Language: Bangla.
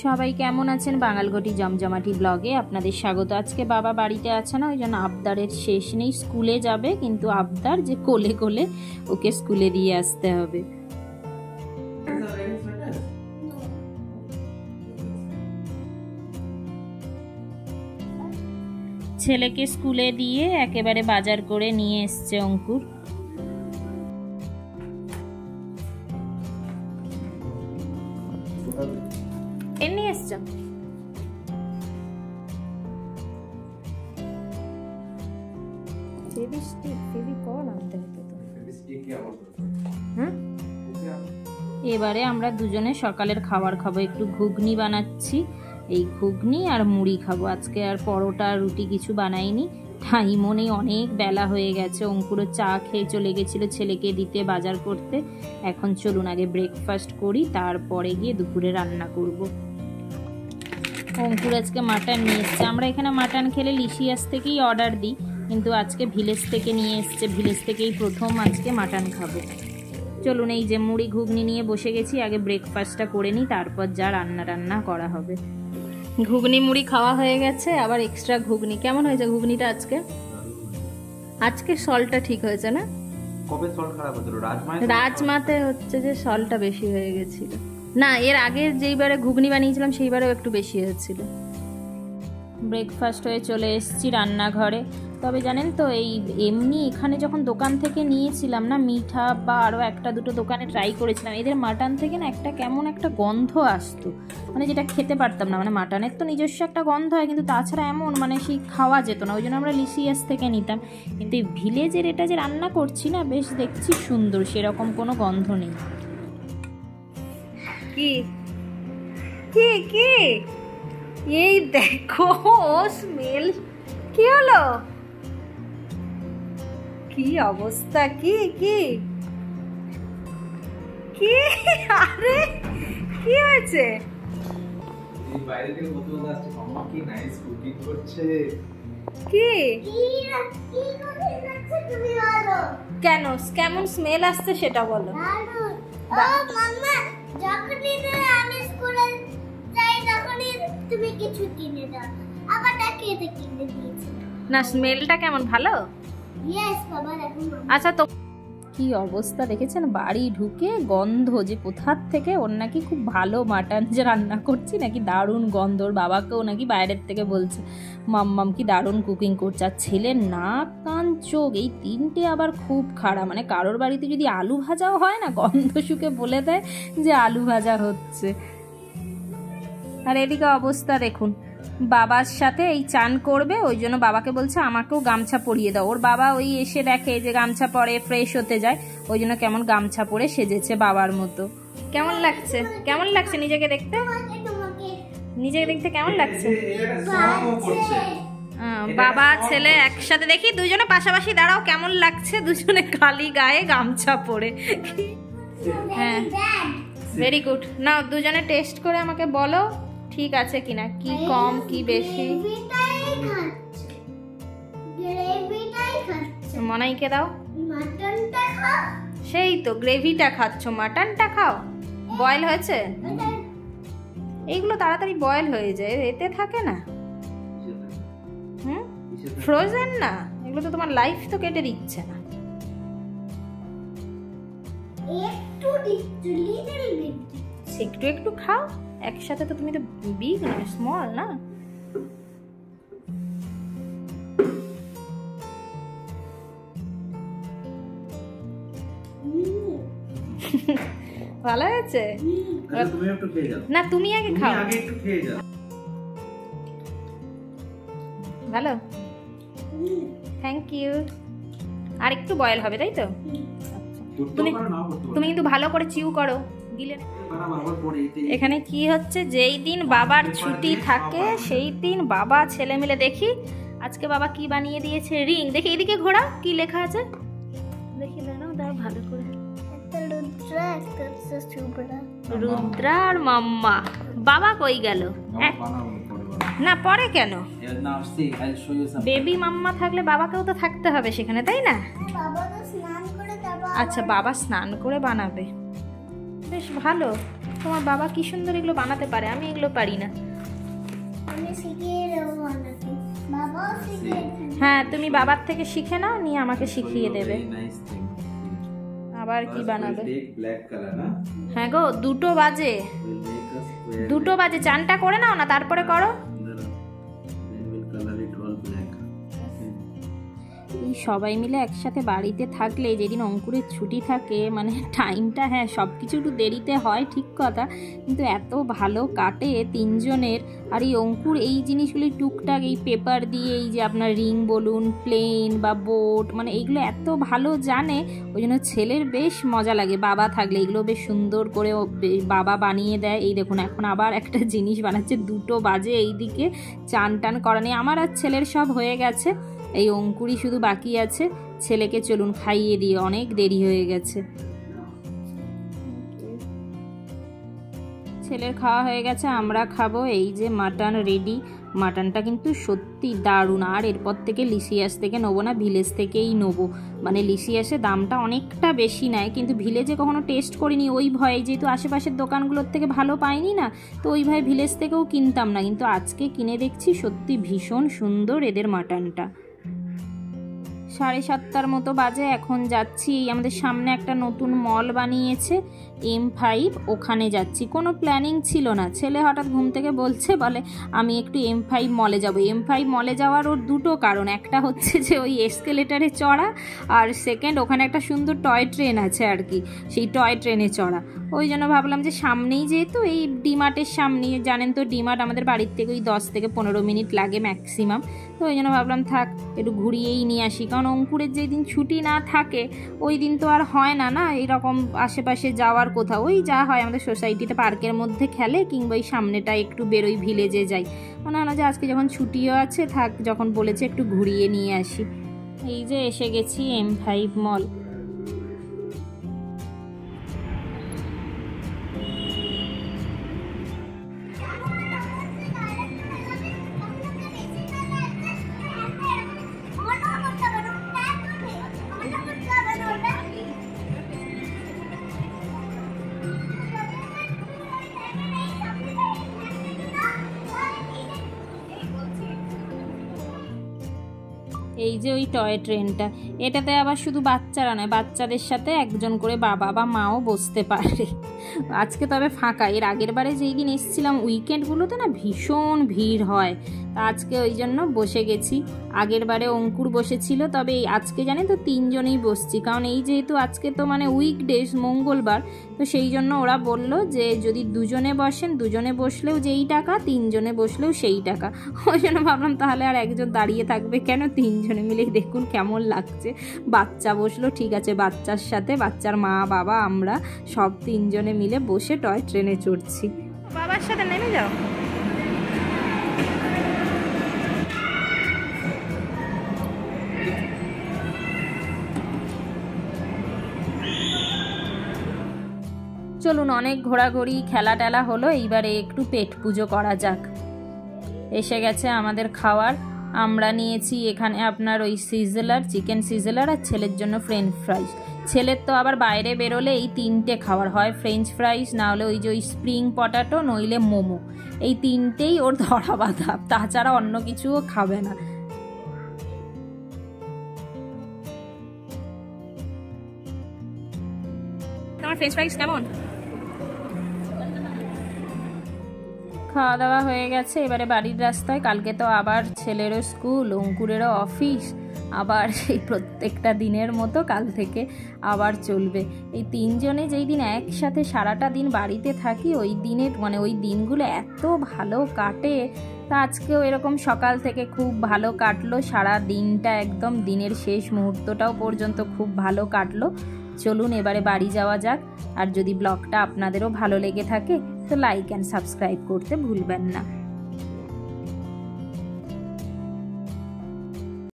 সবাই কেমন আছেন? বাঙালঘটি জমজমাটি ব্লগে আপনাদের স্বাগত। আজকে বাবা বাড়িতে আছে না, ওই জন্য আবদারের শেষ নেই। স্কুলে যাবে, কিন্তু আবদার যে কোলে কোলে ওকে স্কুলে দিয়ে আসতে হবে। ছেলেকে স্কুলে দিয়ে একেবারে বাজার করে নিয়ে এসছে অঙ্কুর। এমনি এসছ? এবারে আমরা দুজনে সকালের খাবার খাবো। একটু ঘুগনি বানাচ্ছি, এই ঘুগনি আর মুড়ি খাবো আজকে। আর পরোটা রুটি কিছু বানাইনি, টাইমও নেই, অনেক বেলা হয়ে গেছে। অঙ্কুরও চা খেয়ে চলে গেছিল ছেলেকে দিতে বাজার করতে। এখন চলুন আগে ব্রেকফাস্ট করি, তারপরে গিয়ে দুপুরে রান্না করব। অঙ্কুর আজকে মাটন নিয়ে এসছে। আমরা এখানে মাটন খেলে লিশিয়াস থেকেই অর্ডার দিই, কিন্তু আজকে ভিলেজ থেকে নিয়ে এসছে। ভিলেজ থেকেই প্রথম আজকে মাটন খাবো। চলুন, এই যে মুড়ি ঘুগনি নিয়ে বসে গেছি, আগে ব্রেকফাস্টটা করে নিই, তারপর যা রান্না করা হবে। ঘুগনি মুড়ি খাওয়া হয়ে গেছে, আবার এক্সট্রা ঘুগনি। কেমন হয়েছে ঘুগনিটা আজকে? আজকে সলটা ঠিক হয়েছে না? কবে সল খারাপ হয়েছিল? রাজমাতে হচ্ছে যে সলটা বেশি হয়ে গেছিল। না, এর আগে যেইবারে ঘুগনি বানিয়েছিলাম সেইবারেও একটু বেশি হয়েছিল। ব্রেকফাস্ট হয়ে চলে এসেছি রান্নাঘরে। তবে জানেন তো, এই এমনি এখানে যখন দোকান থেকে নিয়েছিলাম না, মিঠা বা আরও একটা দুটো দোকানে ট্রাই করেছিলাম, এদের মাটন থেকে না একটা কেমন একটা গন্ধ আসতো, মানে যেটা খেতে পারতাম না। মানে মাটনের তো নিজস্ব একটা গন্ধ হয়, কিন্তু তাছাড়া এমন মানে সেই খাওয়া যেত না। ওই জন্য আমরা লিসিয়াস থেকে নিতাম। কিন্তু এই ভিলেজের এটা যে রান্না করছি না, বেশ দেখছি সুন্দর, সেরকম কোনো গন্ধ নেই। কি কি কি এই দেখো স্মেল, কি হলো? কি অবস্থা? কি কি কি আরে কি হয়েছে? এই বাইরে থেকে বোতল আসছে, মাম্মা কি নাইস কুকিং করছে। কি কি করে যাচ্ছে তুমি বলো? কেন, কেমন স্মেল আসছে সেটা বলো। দারুণ। ও মাম্মা, যখনই আমি স্কুলে যাই তখনই তুমি কিছু কিনে দাও, আবার তাকে এটা কিনে দিয়েছি না, স্মেলটা কেমন? ভালো? ইয়েস বাবা, দেখুন। আচ্ছা, তো কি অবস্থা দেখেছেন? বাড়ি ঢুকে গন্ধ যে কোথার থেকে, ওর নাকি খুব ভালো মাটন যে রান্না করছি নাকি দারুণ গন্ধ। ওর বাবাকেও নাকি বাইরের থেকে বলছে মাম্মাম কি দারুণ কুকিং করছে। আর ছেলের নাক কান চোখ এই তিনটে আবার খুব খারাপ। মানে কারোর বাড়িতে যদি আলু ভাজাও হয় না, গন্ধ শুকে বলে দেয় যে আলু ভাজা হচ্ছে। আর এদিকে অবস্থা দেখুন, বাবার সাথে এই চান করবে, ওই জন্য বাবাকে বলছে আমাকেও গামছা পরিয়ে দাও। ওর বাবা ওই এসে দেখে যে গামছা পরে ফ্রেশ হতে যায়, ওই জন্য কেমন গামছা পরে সেজেছে বাবার মতো। কেমন লাগছে? কেমন লাগছে নিজেকে দেখতে? নিজেকে দেখতে কেমন লাগছে? বাবা ছেলে একসাথে দেখি, দুজনে পাশাপাশি দাঁড়াও, কেমন লাগছে দুজনে খালি গায়ে গামছা পরে? হ্যাঁ, ভেরি গুড। নাও দুজনে টেস্ট করে আমাকে বলো ঠিক আছে কিনা, কি কম কি বেশি। মনাইকে দাও। সেই তো গ্রেভিটা খাচ্ছ, মাটনটা খাও। বয়েল হয়েছে? এইগুলো তাড়াতাড়ি বয়েল হয়ে যায়, এতে থাকে না। ফ্রোজেন না এগুলো, তো তোমার লাইফ তো কেটে দিচ্ছে না। একটু একটু খাও একসাথে, তো তুমি তো বিগ না স্মল না। ভালো হয়েছে না? তুমি আগে খাও। ভালো, থ্যাংক ইউ। আর একটু বয়েল হবে, তাই তো? তুমি কিন্তু ভালো করে চিউ করো, দিলে। এখানে কি হচ্ছে, যেই দিন বাবার ছুটি থাকে সেই দিন বাবা ছেলে মিলে দেখি আজকে বাবা কি বানিয়ে দিয়েছে। রিং দেখি, এদিকে ঘোরা, কি লেখা আছে দেখি, দাও দাও ভালো করে। রুদ্রা আর মাম্মা। বাবা কই গেল? না পরে কেন? বেবি মাম্মা থাকলে বাবাকেও তো থাকতে হবে সেখানে, তাই না? আচ্ছা, বাবা স্নান করে বানাবে, বেশ ভালো। তোমার বাবা কি সুন্দর এগুলো বানাতে পারে, আমি এগুলো পারি না। আমি শিখিয়ে দেবো বানাতে, বাবাও শিখিয়ে দেবে। হ্যাঁ, তুমি বাবার থেকে শিখে নাও, নিয়ে আমাকে শিখিয়ে দেবে। আবার কি বানাবে? হ্যাঁ গো, 2টো বাজে, 2টো বাজে, চানটা করে নাও না, তারপরে করো। এই সবাই মিলে একসাথে বাড়িতে থাকলে, যেদিন অঙ্কুরের ছুটি থাকে, মানে টাইমটা, হ্যাঁ সব কিছু একটু দেরিতে হয় ঠিক কথা, কিন্তু এত ভালো কাটে তিনজনের। আর এই অঙ্কুর এই জিনিসগুলি টুকটাক এই পেপার দিয়ে, এই যে আপনার রিং বলুন, প্লেন বা বোট, মানে এইগুলো এত ভালো জানে, ওই জন্য ছেলের বেশ মজা লাগে বাবা থাকলে। এগুলো বেশ সুন্দর করে বাবা বানিয়ে দেয়। এই দেখুন এখন আবার একটা জিনিস বানাচ্ছে, 2টো বাজে, এইদিকে চান টান করা নেই আমার আর ছেলের, সব হয়ে গেছে, এই অঙ্কুরই শুধু বাকি আছে। ছেলেকে চলুন খাইয়ে দিয়ে, অনেক দেরি হয়ে গেছে। ছেলের খাওয়া হয়ে গেছে, আমরা খাবো। এই যে মাটন রেডি, মাটনটা কিন্তু সত্যি দারুণ। আর এরপর থেকে লিসিয়াস থেকে নেবো না, ভিলেজ থেকেই নেবো। মানে লিসিয়াসে দামটা অনেকটা বেশি নেয়, কিন্তু ভিলেজে কখনো টেস্ট করিনি ওই ভয়ে, যেহেতু আশেপাশের দোকানগুলোর থেকে ভালো পাইনি না, তো ওই ভয়ে ভিলেজ থেকেও কিনতাম না। কিন্তু আজকে কিনে দেখছি সত্যি ভীষণ সুন্দর এদের মাটনটা। 7:30 মতো বাজে, এখন যাচ্ছি। আমাদের সামনে একটা নতুন মল বানিয়েছে M5, ওখানে যাচ্ছি। কোনো প্ল্যানিং ছিল না, ছেলে হঠাৎ ঘুম থেকে বলছে, বলে আমি একটু M5 মলে যাব। M5 মলে যাওয়ার ওর 2টো কারণ, একটা হচ্ছে যে ওই এসকেলেটারে চড়া, আর সেকেন্ড ওখানে একটা সুন্দর টয় ট্রেন আছে আর কি, সেই টয় ট্রেনে চড়া। ওই জন্য ভাবলাম যে সামনেই, যেহেতু এই ডিমার্টের সামনেই, জানেন তো ডিমার্ট আমাদের বাড়ির থেকে ওই 10 থেকে 15 মিনিট লাগে ম্যাক্সিমাম, তো ওই জন্য ভাবলাম থাক একটু ঘুরিয়েই নিয়ে আসি। কারণ অঙ্কুরের যেদিন ছুটি না থাকে ওই দিন তো আর হয় না না এরকম আশেপাশে যাওয়ার কোথাও, ওই যা হয় আমাদের সোসাইটিতে পার্কের মধ্যে খেলে, কিংবা এই সামনেটা একটু বেরোই, ভিলেজে যাই। মনে হলো যে আজকে যখন ছুটিও আছে, থাক, যখন বলেছে একটু ঘুরিয়ে নিয়ে আসি। এই যে এসে গেছি M5 মল। এই যে ওই টয় ট্রেনটা, এটাতে আবার শুধু বাচ্চারা নয়, বাচ্চাদের সাথে একজন করে বাবা বা মাও বসতে পারে। আজকে তবে ফাঁকা, এর আগের বারে যেই দিন এসেছিলাম উইকেন্ডগুলোতে না ভীষণ ভিড় হয়, তা আজকে ওই জন্য বসে গেছি। আগের বারে অঙ্কুর বসেছিল, তবে আজকে জানেন তো 3জনেই বসছি, কারণ এই যেহেতু আজকে তো মানে উইকডেজ, মঙ্গলবার, তো সেই জন্য ওরা বলল যে যদি 2জনে বসেন, 2জনে বসলেও যেই টাকা, 3জনে বসলেও সেই টাকা। ওই জন্য ভাবলাম তাহলে আর একজন দাঁড়িয়ে থাকবে কেন, 3জনে মিলেই দেখুন কেমন লাগছে। বাচ্চা বসলো, ঠিক আছে, বাচ্চার সাথে বাচ্চার মা বাবা আমরা সব 3জনে মিলে বসে টয় ট্রেনে চড়ছি। বাবার সাথে নেমে যাও। চলুন, অনেক ঘোরাঘুরি খেলা টেলা হলো, এইবারে একটু পেট পুজো করা যাক। এসে গেছে আমাদের খাওয়ার। আমরা নিয়েছি এখানে আপনার ওই সিজলার, চিকেন সিজলার, আর ছেলের জন্য ফ্রেঞ্চ ফ্রাইজ। ছেলের তো আবার বাইরে বেরোলে এই 3টে খাবার হয়, ফ্রেঞ্চ ফ্রাইজ, না হলে ওই যে ওই স্প্রিং পটাটো, নইলে মোমো, এই 3টেই ওর ধরা বাঁধা, তাছাড়া অন্য কিছুও খাবে না। তোমার ফ্রেঞ্চ ফ্রাইজ কেমন? খাওয়া দাওয়া হয়ে গেছে, এবারে বাড়ির রাস্তায়। কালকে তো আবার ছেলেরও স্কুল, অঙ্কুরেরও অফিস, আবার সেই প্রত্যেকটা দিনের মতো কাল থেকে আবার চলবে। এই 3জনে যেই দিন একসাথে সারাটা দিন বাড়িতে থাকি, ওই দিনের মানে ওই দিনগুলো এত ভালো কাটে। তা আজকেও এরকম সকাল থেকে খুব ভালো কাটলো, সারা দিনটা একদম দিনের শেষ মুহূর্তটাও পর্যন্ত খুব ভালো কাটলো। চলুন এবারে বাড়ি যাওয়া যাক। আর যদি ব্লগটা আপনাদেরও ভালো লেগে থাকে তো লাইক অ্যান্ড সাবস্ক্রাইব করতে ভুলবেন না।